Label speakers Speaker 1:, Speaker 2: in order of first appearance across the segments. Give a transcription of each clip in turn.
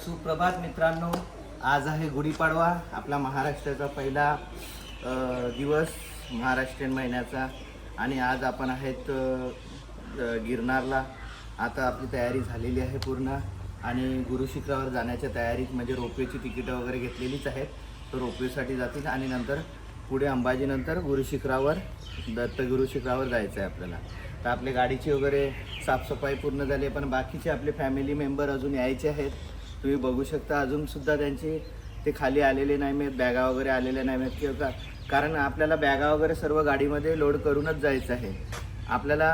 Speaker 1: सुप्रभात मित्रांनो, आज आहे गुढीपाडवा, आपला महाराष्ट्राचा पहिला दिवस महाराष्ट्रीयन महिन्याचा. आणि आज आपण आहेत गिरनारला. आता आपली तयारी झालेली आहे पूर्ण आणि गुरुशिखरावर जाण्याच्या तयारीत, म्हणजे रोपवेची तिकीटं वगैरे घेतलेलीच आहेत. तर रोपवेसाठी जातील आणि नंतर पुढे अंबाजीनंतर गुरुशिखरावर, गुरुशिखरावर जायचं आहे आपल्याला. तर आपल्या गाडीची वगैरे साफसफाई पूर्ण झाली आहे, पण बाकीचे आपले फॅमिली मेंबर अजून यायचे आहेत. तुम्ही बघू शकता अजूनसुद्धा त्यांची ते खाली आलेले नाही आहेत, बॅगा वगैरे आलेल्या नाही आहेत किंवा कारण आपल्याला बॅगा वगैरे सर्व गाडीमध्ये लोड करूनच जायचं आहे. आपल्याला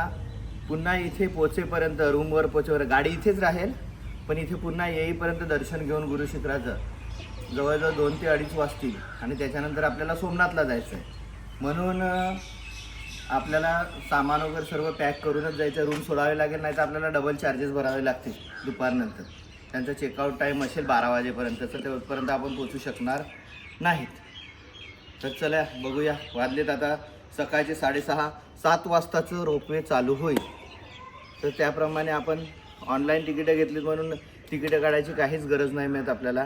Speaker 1: पुन्हा इथे पोचेपर्यंत, रूमवर पोचेपर्यंत गाडी इथेच राहील, पण इथे पुन्हा येईपर्यंत दर्शन घेऊन गुरुशिखराचं जवळजवळ 2 ते 2.5 वाजतील. आणि त्याच्यानंतर आपल्याला सोमनाथला जायचं आहे. म्हणून आपल्याला सामान वगैरे सर्व पॅक करूनच जायचं. रूम सोडावे लागेल, नाही तर आपल्याला डबल चार्जेस भरावे लागतील दुपारनंतर. त्यांचा चेकआउट टाईम असेल 12 वाजेपर्यंतचं, तेवढपर्यंत आपण पोचू शकणार नाहीत. तर चला बघूया. वाजलेत आता सकाळचे 6:30-7 वाजताचं रोपवे चालू होईल. तर त्याप्रमाणे आपण ऑनलाईन तिकीटं घेतलीत म्हणून तिकीटं काढायची काहीच गरज नाही मिळत आपल्याला.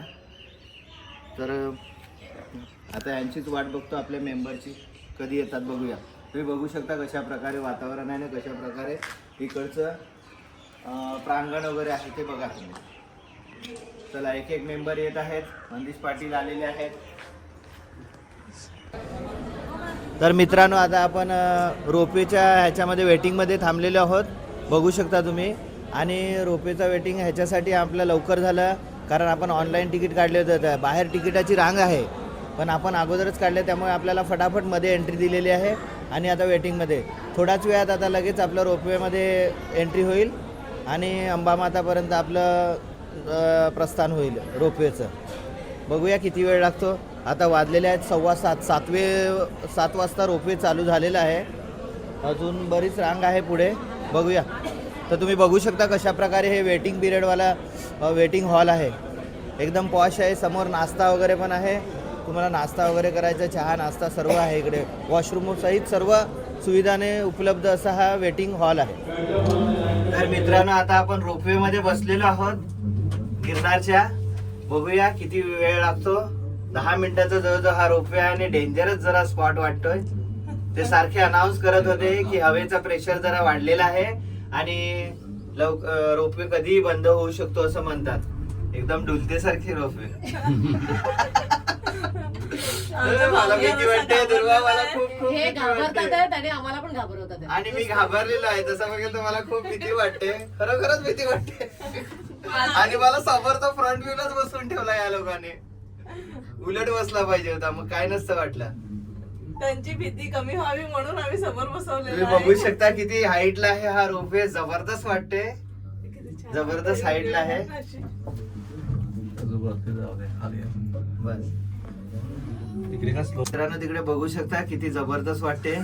Speaker 1: तर आता यांचीच वाट बघतो आपल्या मेंबरची, कधी येतात बघूया. तुम्ही बघू शकता कशा प्रकारे वातावरण आहे, कशा प्रकारे इकडचं प्रांगण वगैरे आहे ते बघा तुम्ही. चला एक एक मेंबर येत आहेत. मंदिश पाटील आलेले आहेत. तर मित्रांनो, आता आपण रोपवेच्या ह्याच्यामध्ये वेटिंगमध्ये थांबलेलो आहोत, बघू शकता तुम्ही. आणि रोपवेचा वेटिंग ह्याच्यासाठी आपलं लवकर झालं कारण आपण ऑनलाईन तिकीट काढले होते. बाहेर तिकिटाची रांग आहे, पण आपण अगोदरच काढले, त्यामुळे आपल्याला फटाफट मध्ये एंट्री दिलेली आहे. आणि आता वेटिंगमध्ये थोड्याच वेळात आता लगेच आपलं रोपवेमध्ये एंट्री होईल आणि अंबामातापर्यंत आपलं प्रस्थान होईल रोपवेचं. बघूया किती वेळ लागतो. आता वाजलेले आहेत 7:15. 7 वाजता रोपवे चालू झालेला आहे. अजून बरीच रांग आहे पुढे, बघूया. तर तुम्ही बघू शकता कशा प्रकारे हे वेटिंग पिरियडवाला वेटिंग हॉल आहे. एकदम पॉश आहे. समोर नाश्ता वगैरे पण आहे. तुम्हाला नाश्ता वगैरे करायचा, चहा नाश्ता सर्व आहे इकडे. वॉशरूम सहित सर्व सुविधाने उपलब्ध असा हा वेटिंग हॉल आहे. तर मित्रांनो, आता आपण रोपवेमध्ये बसलेलो आहोत गिरनारच्या. बघूया किती वेळ लागतो. 10 मिनिटाचा जवळजवळ हा रोपवे आहे आणि डेंजरस जरा स्पॉट वाटतोय. ते सारखे अनाऊन्स करत होते की हवेचा प्रेशर जरा वाढलेला आहे आणि रोपवे कधीही बंद होऊ शकतो असं म्हणतात. एकदम डुलतेसारखी रोपवे. मला भीती वाटते दुर्वा, मला खूप
Speaker 2: घाबरतात आणि आम्हाला पण घाबरवतात.
Speaker 1: आणि मी घाबरलेलो आहे. तसं बघेल तर मला खूप भीती वाटते, खरोखरच भीती वाटते. आणि मला समोरचा फ्रंट व्ह्यूलाच बसून ठेवला या लोकांनी. उलट बसला पाहिजे होता, मग काय नसतं वाटलं.
Speaker 3: त्यांची भीती कमी व्हावी म्हणून आम्ही समोर बसवले.
Speaker 1: तुम्ही बघू शकता किती हाईटला आहे हा रोपवे. जबरदस्त वाटते, जबरदस्त हाईटला आहे. बस मित्रांनो, तिकडे बघू शकता किती जबरदस्त वाटते.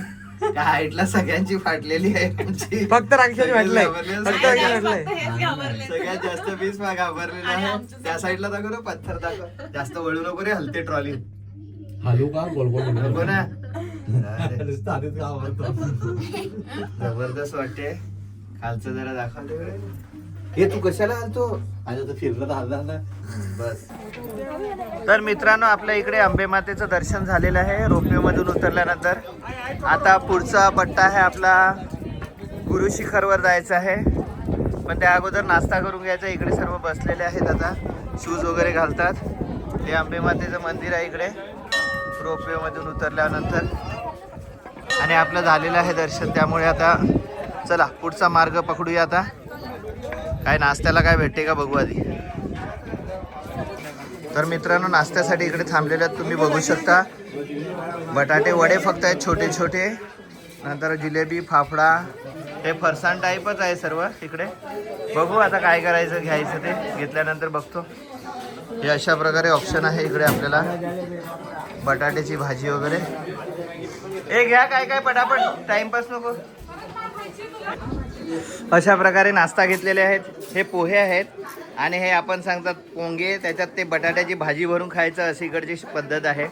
Speaker 1: त्या हाईटला सगळ्यांची फाटलेली आहे आमची.
Speaker 4: फक्त राक्षस वाटलंय.
Speaker 1: सगळ्यात जास्त बीस घाबरलेला आहे. त्या साईडला दाखव ना, पत्थर दाखव. जास्त वळू नको रे, हलते ट्रॉली.
Speaker 4: हलू का
Speaker 1: नको ना. जबरदस्त वाटते. खालचं जरा दाखव तिकडे. हे तू कशाला हलतो?
Speaker 4: फिरलं तर हलणार ना.
Speaker 1: बस. तर मित्रांनो, आपल्या इकडे अंबेमातेचं दर्शन झालेलं आहे रोपवेमधून उतरल्यानंतर. आता पुढचा पट्टा आहे आपला गुरुशिखरवर जायचं आहे, पण त्या अगोदर नाश्ता करून घ्यायचा. इकडे सर्व बसलेले आहेत, आता शूज वगैरे घालतात. हे अंबेमातेचं मंदिर आहे इकडे रोपवेमधून उतरल्यानंतर. आणि आपलं झालेलं आहे दर्शन, त्यामुळे आता चला पुढचा मार्ग पकडूया. आता काय नाश्त्याला काय भेटते का बघू आधी. तर मित्रांनो, नाश्त्यासाठी इकडे थांबलेले आहेत, तुम्ही बघू शकता. बटाटे वडे फक्त आहेत छोटे छोटे, नंतर जिलेबी, फाफडा. हे फरसाण टाईपच आहे सर्व इकडे. बघू आता काय करायचं, घ्यायचं ते घेतल्यानंतर बघतो. हे अशा प्रकारे ऑप्शन आहे इकडे आपल्याला. बटाट्याची भाजी वगैरे. हे घ्या काय काय पटापट, टाइमपास नको. अशा प्रकारे नाश्ता घेतलेले आहेत. हे पोहे आहेत आणि हे आपण सांगतात पोंगे, त्याच्यात ते बटाट्याची भाजी भरून खायचं, अशी इकडची पद्धत आहे,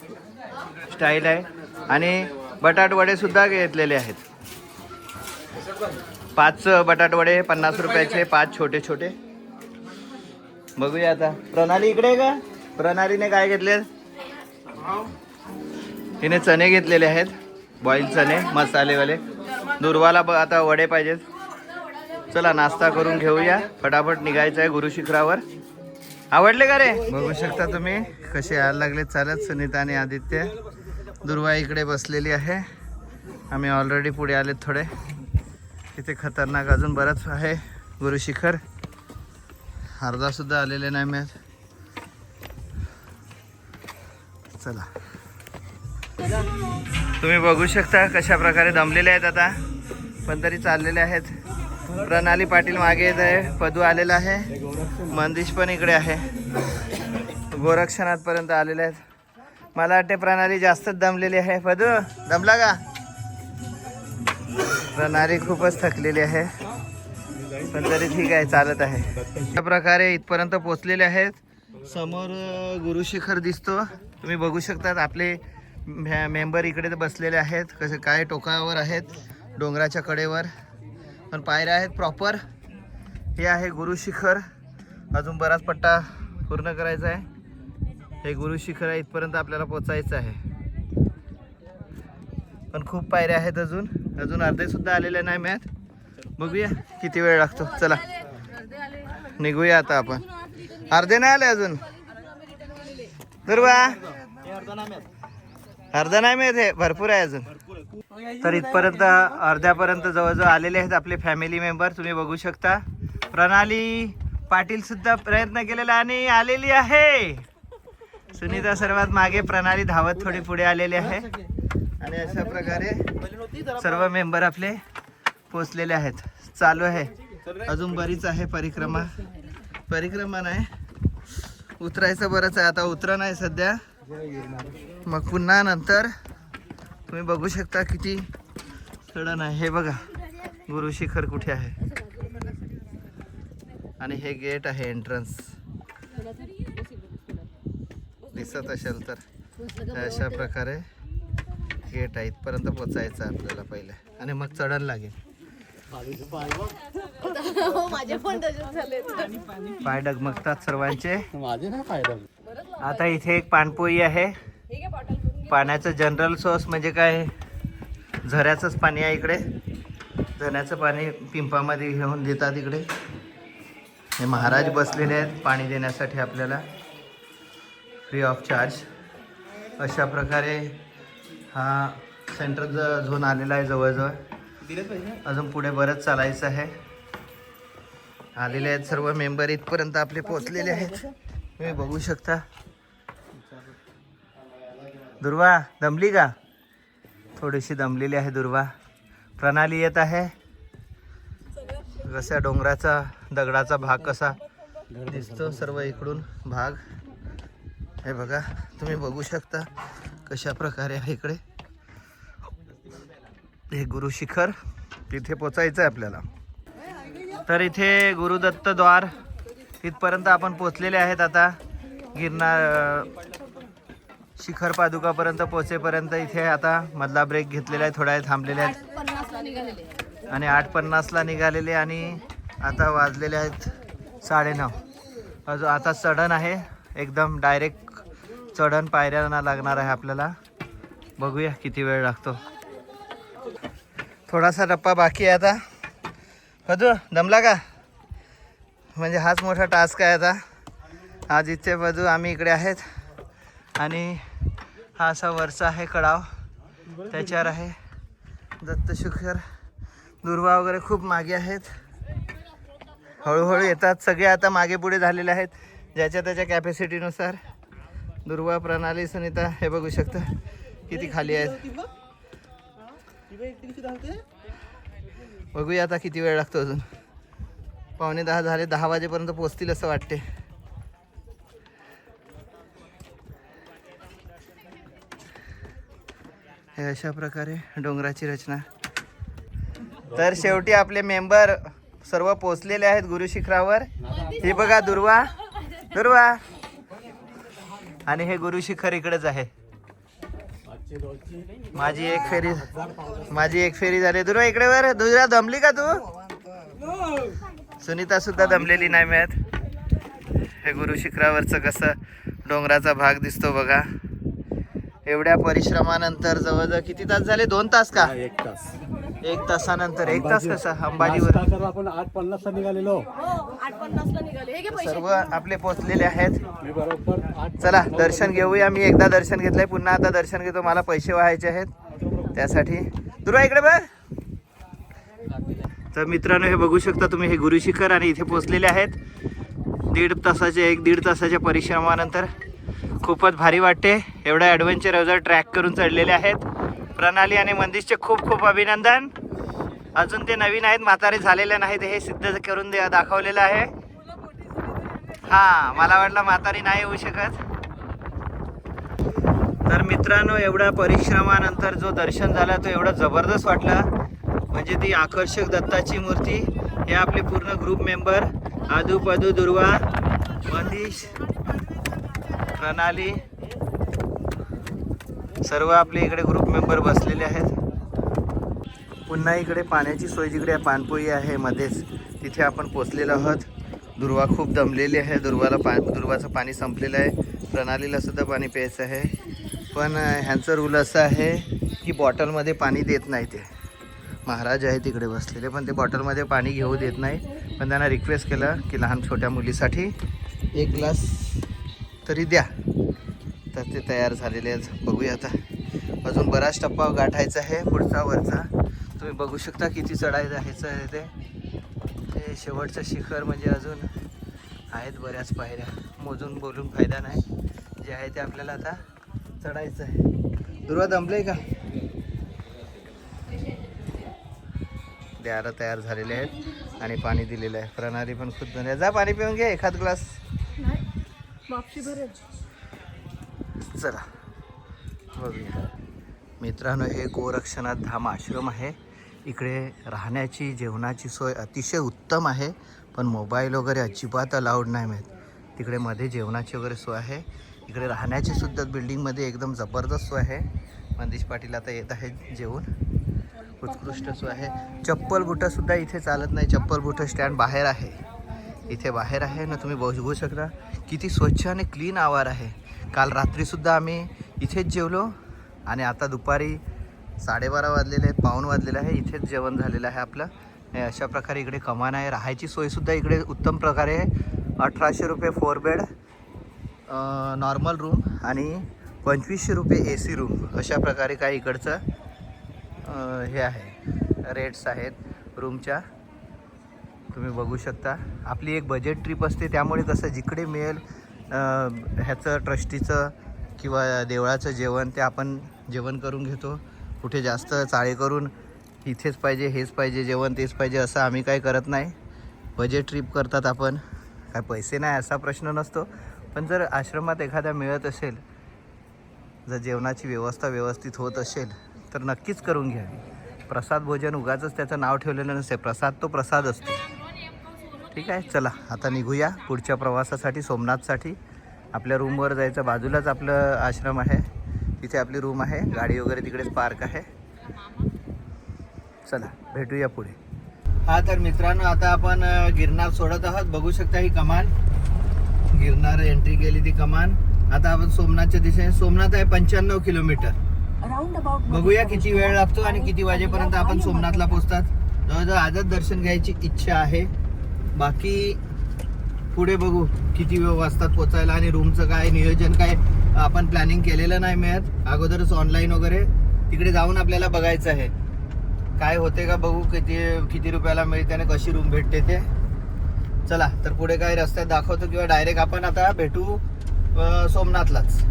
Speaker 1: स्टाईल आहे. आणि बटाट वडे सुद्धा घेतलेले आहेत. 5 बटाट वडे 50 रुपयाचे, 5 छोटे छोटे. बघूया आता. प्रणाली इकडे आहे का? प्रणालीने काय घेतले? हिने चणे घेतलेले आहेत, बॉईल चणे मसालेवाले. दुर्वाला आता वडे पाहिजेत. चला नाश्ता करून घेऊया, फटाफट निघायचं आहे गुरु शिखरावर. आवडले का रे? बघू शकता तुम्ही कसे यायला लागले चालत सुनीता आणि आदित्य. दुर्वा इकडे बसलेली आहे, आम्ही ऑलरेडी पुढे आलेत थोडे. तिथे खतरनाक अजून बरंच आहे गुरु शिखर. अर्धा सुद्धा आलेले नाही मी. चला तुम्ही बघू शकता कशा प्रकारे दमलेले आहेत आता, पण तरी चाललेले आहेत. प्रणाली पाटील मागे येत आहे, पदू आलेला आहे, मंदिश पण इकडे आहे, गोरक्षनाथपर्यंत आलेले आहेत. मला वाटते प्रणाली जास्तच दमलेली आहे. पदू दमला का? प्रणाली खूपच थकलेली आहे, पण तरी ठीक आहे, चालत आहे. अशा प्रकारे इथपर्यंत पोचलेले आहेत. समोर गुरु शिखर दिसतो, तुम्ही बघू शकतात. आपले मेंबर इकडे बसलेले आहेत, कसे काय टोकावर आहेत, डोंगराच्या कडेवर, पण पायऱ्या आहेत प्रॉपर. हे आहे गुरु शिखर. अजून बराच पट्टा पूर्ण करायचा आहे. हे गुरु शिखर आहे, इथपर्यंत आपल्याला पोचायचं आहे, पण खूप पायऱ्या आहेत. अजून अर्धे सुद्धा आलेले नाही मॅथ. बघूया किती वेळ लागतो. चला निघूया आता आपण. अर्धे नाही आले अजून. दुर्वा अर्धा नाही मिळत, हे भरपूर आहे अजून. तर इथपर्यंत अर्ध्यापर्यंत जवळजवळ आलेले आहेत आपले फॅमिली मेंबर. तुम्ही बघू शकता. प्रणाली पाटील सुद्धा प्रयत्न केलेला आणि आलेली आहे. सुनीता सर्वात मागे, प्रणाली धावत थोडी पुढे आलेली आहे. आणि अशा प्रकारे सर्व मेंबर आपले पोचलेले आहेत. चालू आहे अजून बरीच आहे परिक्रमा नाही, उतरायचं बरंच आहे. आता उतरा नाही सध्या, मग पुन्हा नंतर. तुम्ही बघू शकता किती चढण आहे. हे बघा गुरु शिखर कुठे आहे, आणि हे गेट आहे एंट्रन्स. दिसत असेल तर अशा प्रकारे गेट आहे. इथपर्यंत पोचायचं आपल्याला पहिले, आणि मग चढण लागेल.
Speaker 2: माझे पण तसेच झाले.
Speaker 1: पाय डगमगतात सर्वांचे.
Speaker 4: माझे नाही फायदा.
Speaker 1: आता इथे एक पाणपोई आहे. पाण्याचं जनरल सोर्स म्हणजे काय, झऱ्याचंच पाणी आहे इकडे. झऱ्याचं पाणी पिंपामध्ये घेऊन देतात इकडे. हे महाराज बसलेले आहेत पाणी देण्यासाठी आपल्याला, फ्री ऑफ चार्ज. अशा प्रकारे हा सेंट्रल झोन आलेला आहे जवळजवळ. अजून पुढे बरंच चालायचं आहे. आलेले आहेत सर्व मेंबर, इथपर्यंत आपले पोचलेले आहेत. तुम्ही बघू शकता. दुर्वा दमली का? थोडीशी दमलेली आहे दुर्वा. प्रणाली येत आहे. कसा डोंगराचा दगडाचा भाग कसा दिसतो सर्व इकडून भाग. हे बघा तुम्ही बघू शकता कशा प्रकारे आहे इकडे. हे गुरु शिखर, तिथे पोचायचं आहे आपल्याला. तर इथे गुरुदत्त द्वार, इथपर्यंत आपण पोचलेले आहेत. आता गिरनार शिखर पादुकापर्यंत पोचेपर्यंत इथे आता मधला ब्रेक घेतलेला आहे, थोडा वेळ थांबलेले आहेत.
Speaker 2: 50ला निघालेले
Speaker 1: आणि 8:50ला निघालेले, आणि आता वाजलेले आहेत 9:30. अजून आता चढण आहे, एकदम डायरेक्ट चढण, पायऱ्यांना लागणार आहे आपल्याला. बघूया किती वेळ लागतो. थोडासा टप्पा बाकी आहे आता. कदू दमला का? म्हणजे हाच मोठा टास्क आहे आता. आज इथे बजू आम्ही इकडे आहेत, आणि हा असा वरचा आहे कडाव, त्याच्यावर आहे दत्त शिखर. दुर्वा वगैरे खूप मागे आहेत. हळूहळू येतात सगळे, आता मागे पुढे झालेले आहेत ज्याच्या त्याच्या कॅपॅसिटीनुसार. दुर्वा, प्रणाली, सुनीता हे बघू शकता किती खाली आहेत. बघूया आता किती वेळ लागतो. अजून 9:45 झाले, 10 वाजेपर्यंत पोहोचतील असं वाटते. हे अशा प्रकारे डोंगराची रचना. तर शेवटी आपले मेंबर सर्व पोचलेले आहेत गुरु शिखरावर. हे बघा दुर्वा, आणि हे गुरु शिखर इकडेच आहे. माझी एक फेरी झाली. दुर्वा इकडे वर. दुर्वा दमली का तू? सुनीता सुद्धा दमलेली नाही मिळत. हे गुरु शिखरावरचं कसं डोंगराचा भाग दिसतो बघा. एवढ्या परिश्रमानंतर जवळजवळ किती तास झाले? 2 तास का?
Speaker 4: 1 तास.
Speaker 1: 1 तासानंतर 1 तास कसा अंबाजीवर
Speaker 4: आपण 8:50 निघालेलो.
Speaker 2: हो 8:50 ला निघाले. हे घे पैसे.
Speaker 1: सर्व आपले पोचलेले आहेत.
Speaker 4: मी बरोबर 8.
Speaker 1: चला दर्शन घेऊया. मी एकदा दर्शन घेतलंय, पुन्हा आता दर्शन घेतो. मला पैसे व्हायचे आहेत त्यासाठी. दुर्वा इकडे बघ. तर मित्रांनो हे बघू शकता तुम्ही, हे गुरु शिखर आणि इथे पोचलेले आहेत. 1.5 तासाच्या परिश्रमानंतर खूपच भारी वाटते. एवढा ॲडव्हेंचर एवढा ट्रॅक करून चढलेले आहेत. प्रणाली आणि मंदिरचे खूप खूप अभिनंदन. अजून ते नवीन आहेत, म्हातारे झालेले नाहीत, हे सिद्ध करून दाखवलेलं आहे. हां मला वाटलं म्हातारी नाही होऊ शकत. तर मित्रांनो एवढ्या परिश्रमानंतर जो दर्शन झाला तो एवढा जबरदस्त वाटला. म्हणजे ती आकर्षक दत्ताची मूर्ती. हे आपले पूर्ण ग्रुप मेंबर आदू पदू दुर्वा मंदिश प्रणाली सर्व आपले इकडे ग्रुप मेंबर बसलेले आहेत. पुन्हा इकडे पाण्याची सोय जिकडे पाणपोई आहे मध्येच तिथे आपण पोचलेलो आहोत. दुर्वा खूप दमलेली आहे. दुर्वाचं पाणी संपलेलं आहे. प्रणालीला सुद्धा पाणी प्यायचं आहे. पण ह्यांचं रूल असं आहे की बॉटलमध्ये पाणी देत नाही. ते महाराज आहे तिकडे बसलेले, पण ते बॉटलमध्ये पाणी घेऊ देत नाही. पण त्यांना रिक्वेस्ट केलं की लहान छोट्या मुलीसाठी 1 ग्लास तरी द्या. तर ते तयार झालेले आहेत. बघूया आता अजून बराच टप्पा गाठायचा आहे पुढचा वरचा. तुम्ही बघू शकता किती चढायचं आहे ते शेवटचं शिखर. म्हणजे अजून आहेत बऱ्याच पायऱ्या. मोजून बोलून फायदा नाही. जे आहे ते आपल्याला आता चढायचं आहे. दुर्वा दमले का? द्यायला तयार झालेले आहेत आणि पाणी दिलेलं आहे. प्रणाली पण खूप धन्यवाद. जा पाणी पिऊन घे एखाद ग्लास. चला बघूया मित्रांनो, हे गोरक्षनाथ धाम आश्रम आहे. इकडे राहण्याची जेवणाची सोय अतिशय उत्तम आहे. पण मोबाईल वगैरे अजिबात अलाउड नाही मिळत. तिकडे मध्ये जेवणाची वगैरे सोय आहे. इकडे राहण्याची सुद्धा बिल्डिंगमध्ये एकदम जबरदस्त सोय आहे. मंदिश पाटील आता येत आहेत जेवून. उत्कृष्ट सोय आहे. चप्पल बुटंसुद्धा इथे चालत नाही. चप्पल बुटं स्टँड बाहेर आहे. इथे बाहेर आहे ना, तुम्ही बघू शकता किती स्वच्छ आणि क्लीन आवार आहे. काल रात्रीसुद्धा आम्ही इथेच जेवलो आणि आता दुपारी 12:30 वाजलेले आहेत, पाऊण वाजलेलं आहे. इथेच जेवण झालेलं आहे आपलं. अशा प्रकारे इकडे कमान आहे. राहायची सोयसुद्धा इकडे उत्तम प्रकारे आहे. 1800 रुपये 4 बेड नॉर्मल रूम आणि 2500 रुपये AC रूम. अशा प्रकारे काय इकडचं हे आहे रेट्स आहेत रूमच्या. तुम्ही बघू शकता. आपली एक बजेट ट्रिप असते, त्यामुळे कसं जिकडे मिळेल ह्याचं ट्रस्टीचं किंवा देवळाचं जेवण ते आपण जेवण करून घेतो. कुठे जास्त चाळे करून इथेच पाहिजे, हेच पाहिजे, जेवण तेच पाहिजे असं आम्ही काय करत नाही. बजेट ट्रिप करतात आपण. काय पैसे नाही असा प्रश्न नसतो. पण जर आश्रमात एखाद्या मिळत असेल, जर जेवणाची व्यवस्था व्यवस्थित होत असेल तर नक्कीच करून घ्यावी. प्रसाद भोजन उगाचच त्याचं नाव ठेवलेलं नसते. प्रसाद तो प्रसाद असतो. ठीक आहे, चला आता निघूया पुढच्या प्रवासासाठी सोमनाथसाठी. आपल्या रूमवर जायचं. बाजूलाच आपलं आश्रम आहे, तिथे आपली रूम आहे. गाडी वगैरे तिकडेच पार्क आहे. चला भेटूया पुढे. हा तर मित्रांनो आता आपण गिरनार सोडत आहोत. बघू शकता ही कमान, गिरनार एंट्री केली ती कमान. आता आपण सोमनाथच्या दिशेने. सोमनाथ आहे 95 किलोमीटर. बघूया किती वेळ लागतो आणि किती वाजेपर्यंत आपण सोमनाथला पोहोचतात. जवळजवळ आजच दर्शन घ्यायची इच्छा आहे. बाकी पुढे बघू किती वेळ वाजतात पोचायला. आणि रूमचं काय नियोजन काय आपण प्लॅनिंग केलेलं नाही मिळत. अगोदरच ऑनलाईन वगैरे तिकडे जाऊन आपल्याला बघायचं आहे काय होते का. बघू किती रुपयाला मिळते आणि कशी रूम भेटते ते. चला तर पुढे काय रस्त्यात दाखवतो किंवा डायरेक्ट आपण आता भेटू सोमनाथलाच.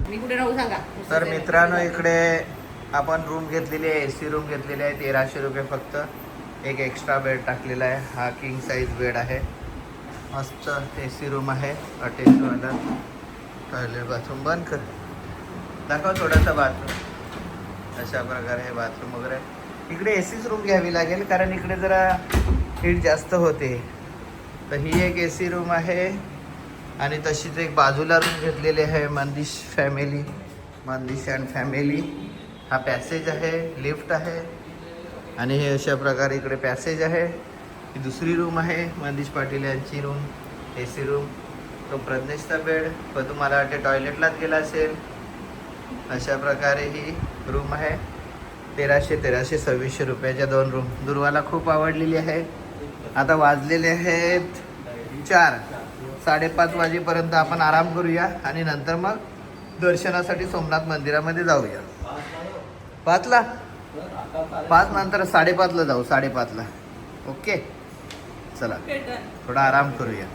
Speaker 2: मी कुठे राहू सांगा.
Speaker 1: तर मित्रांनो इकडे आपण रूम घेतलेली आहे. AC रूम घेतलेली आहे. 1300 रुपये फक्त. एक एक्स्ट्रा बेड टाकलेला आहे. हा किंग साईज बेड आहे. मस्त AC रूम आहे. अटॅचवाला टॉयलेट बाथरूम. बंद कर, दाखव थोडासा बाथरूम. अशा प्रकारे हे बाथरूम वगैरे. इकडे ACच रूम घ्यावी लागेल कारण इकडे जरा हीट जास्त होते. तर ही एक AC रूम आहे. आणि तशीच एक बाजूला रूम घेतलेली आहे. मंदिश अँड फॅमिली. हा पॅसेज आहे, लिफ्ट आहे. आणि हे अशा प्रकारे इकडे पॅसेज आहे. ही दुसरी रूम आहे मंदिश पाटील यांची रूम, AC रूम. तो प्रज्ञेशचा बेड. पण तुम्हाला वाटते टॉयलेटलाच गेला असेल. अशा प्रकारे ही रूम आहे. 1300-2600 रुपयाच्या 2 रूम. दुर्वाला खूप आवडलेली आहे. आता वाजलेले आहेत 4. 5:30 वाजेपर्यंत आपण आराम करूया आणि नंतर मग दर्शनासाठी सोमनाथ मंदिरामध्ये जाऊया. 5ला 5 नंतर 5:30ला जाऊ. 5:30ला. ओके, चला थोडा आराम करूया.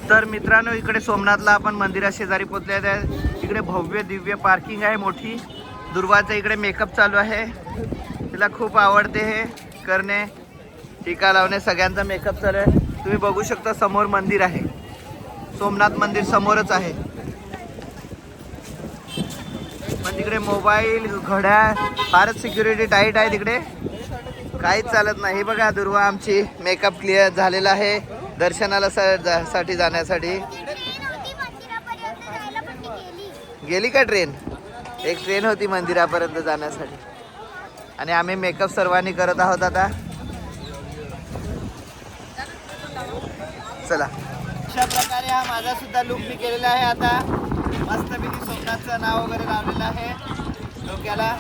Speaker 1: तर मित्रांनो, इकडे सोमनाथला आपण मंदिरा शेजारी पोचले आहे. इकडे भव्य दिव्य पार्किंग आहे मोठी. दुर्वाचा इकडे मेकअप चालू आहे. तिला खूप आवडते हे करणे, टीका लावणे, सगळ्यांचा मेकअप चालू आहे. तुम्ही बघू शकता समोर मंदिर आहे. सोमनाथ मंदिर समोरच आहे. पण तिकडे मोबाईल, घड्याळ, फारच सिक्युरिटी टाईट आहे तिकडे. काहीच चालत नाही. हे बघा, दुर्वा आमची मेकअप क्लिअर झालेला आहे दर्शनाला साठी जाण्यासाठी. गेली का ट्रेन? एक ट्रेन होती मंदिरापर्यंत जाण्यासाठी. आणि आम्ही मेकअप सर्वांनी करत आहोत आता. चला, अशा प्रकारे हा माझा सुद्धा लुक मी केलेला आहे. आता मस्तपैकी सोमनाथचं नाव वगैरे लावलेलं आहे. डोक्याला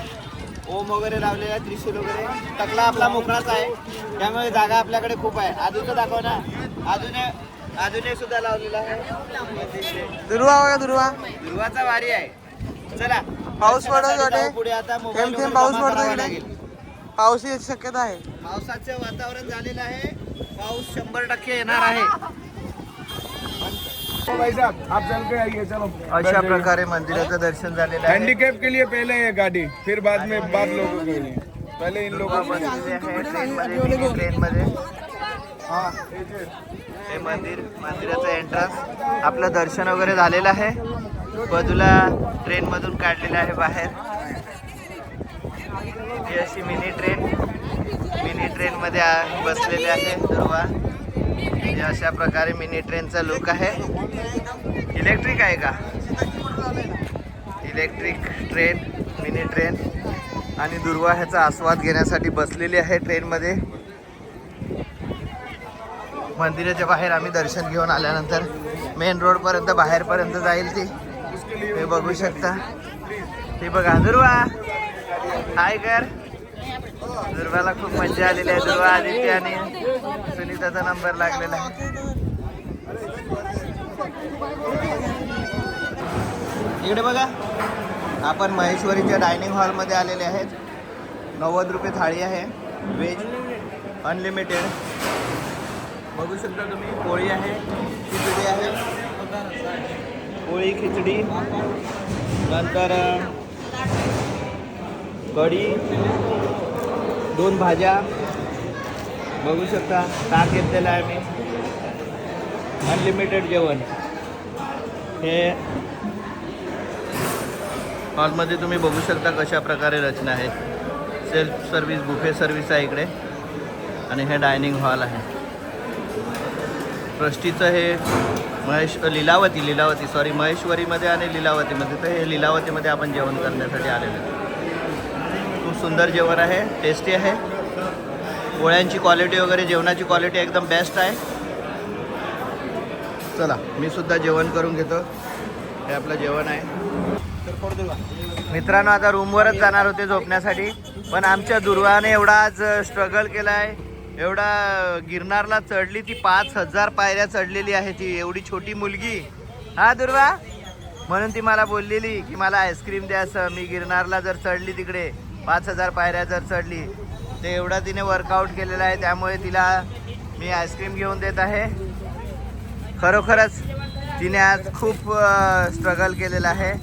Speaker 1: ओम वगैरे लावलेला आहे, त्रिशूल वगैरे. टकला आपला मोकळाच आहे, त्यामुळे जागा आपल्याकडे खूप आहे. आजूचं दाखव ना. अजूनही सुद्धा लावलेला आहे. दुर्वाचा वारी आहे. चला,
Speaker 5: पाऊस पडत होते.
Speaker 1: पुढे आता
Speaker 5: थेंब थेंब पाऊस पडतो इकडे. पावसाची शक्यता आहे.
Speaker 1: पावसाचं वातावरण झालेलं आहे. पाऊस 100% येणार आहे.
Speaker 6: भाई साहब आप चल के आइए, चलो.
Speaker 1: अशा प्रकारे मंदिराचं दर्शन झालेलं आहे.
Speaker 6: हैंडीकैप के लिए पहले ये गाड़ी, फिर बाद में बाद लोगों के लिए. पहले इन लोगों को.
Speaker 1: ट्रेनमध्ये हे मंदिराचं एंट्रन्स. आपलं दर्शन वगैरे झालेलं आहे. बाजूला ट्रेनमधून काढलेलं आहे बाहेर. ही अशी मिनी ट्रेनमध्ये बसलेले आहे दुर्वा. हे अशा प्रकारे मिनी ट्रेनचा लुक आहे. इलेक्ट्रिक आहे का? Electric train, mini train. आणि दुर्वा ह्याचा आस्वाद घेण्यासाठी बसलेली आहे ट्रेनमध्ये. मंदिराच्या बाहेर आम्ही दर्शन घेऊन आल्यानंतर मेन रोडपर्यंत बाहेरपर्यंत जाईल ती. हे बघू शकता. हे बघा, दुर्वा हाय कर. दुर्वाला खूप मजा आलेली आहे. दुर्वा, आदित्य आणि सुनीताचा नंबर लागलेला आहे. इकडे बघा, आपण महेश्वरीच्या डायनिंग हॉलमध्ये आलेले आहेत. 90 रुपये थाळी आहे, व्हेज अनलिमिटेड. बघू शकता तुम्ही. पोळी आहे, खिचडी आहे. पोळी, खिचडी, नंतर कढी, 2 भाज्या. बघू शकता. ताक घेतलेलं आहे मी. अनलिमिटेड जेवण. हे हॉलमध्ये तुम्ही बघू शकता कशा प्रकारे रचना आहे. सेल्फ सर्व्हिस, बुफे सर्व्हिस आहे इकडे. आणि हे डायनिंग हॉल आहे. ट्रस्टीचं हे लीलावती सॉरी महेश्वरीमध्ये आणि लीलावतीमध्ये. तर हे लीलावतीमध्ये आपण जेवण करण्यासाठी आलेलं आहे. खूप सुंदर जेवण आहे, टेस्टी आहे. पोळ्यांची क्वालिटी वगैरे, जेवणाची क्वालिटी एकदम बेस्ट आहे. चला, मी सुद्धा जेवण करून घेतो. हे आपलं जेवण आहे. मित्रांनो, आता रूमवरच जाणार होते झोपण्यासाठी. पण आमच्या दुर्वाने एवढा आज स्ट्रगल केला आहे. एवढा गिरनारला चढली ती. 5000 पायऱ्या चढलेली आहे ती, एवढी छोटी मुलगी. हा दुर्वा, म्हणून ती मला बोललेली की मला आईस्क्रीम द्या. असं मी गिरनारला जर चढली, तिकडे 5000 पायऱ्या जर चढली, ते एवढा तिने वर्कआउट केलेला आहे. त्यामुळे तिला मी आईस्क्रीम घेऊन देत आहे. खरोखरच तिने आज खूप स्ट्रगल केलेला आहे.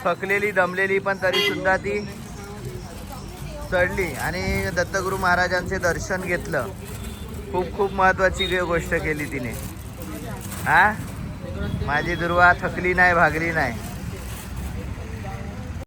Speaker 1: थकलेली, दमलेली, पण तरीसुद्धा ती चढली आणि दत्तगुरू महाराजांचे दर्शन घेतलं. खूप खूप महत्त्वाची गोष्ट केली तिने. हा, माझी दुर्वा थकली नाही, भागली नाही.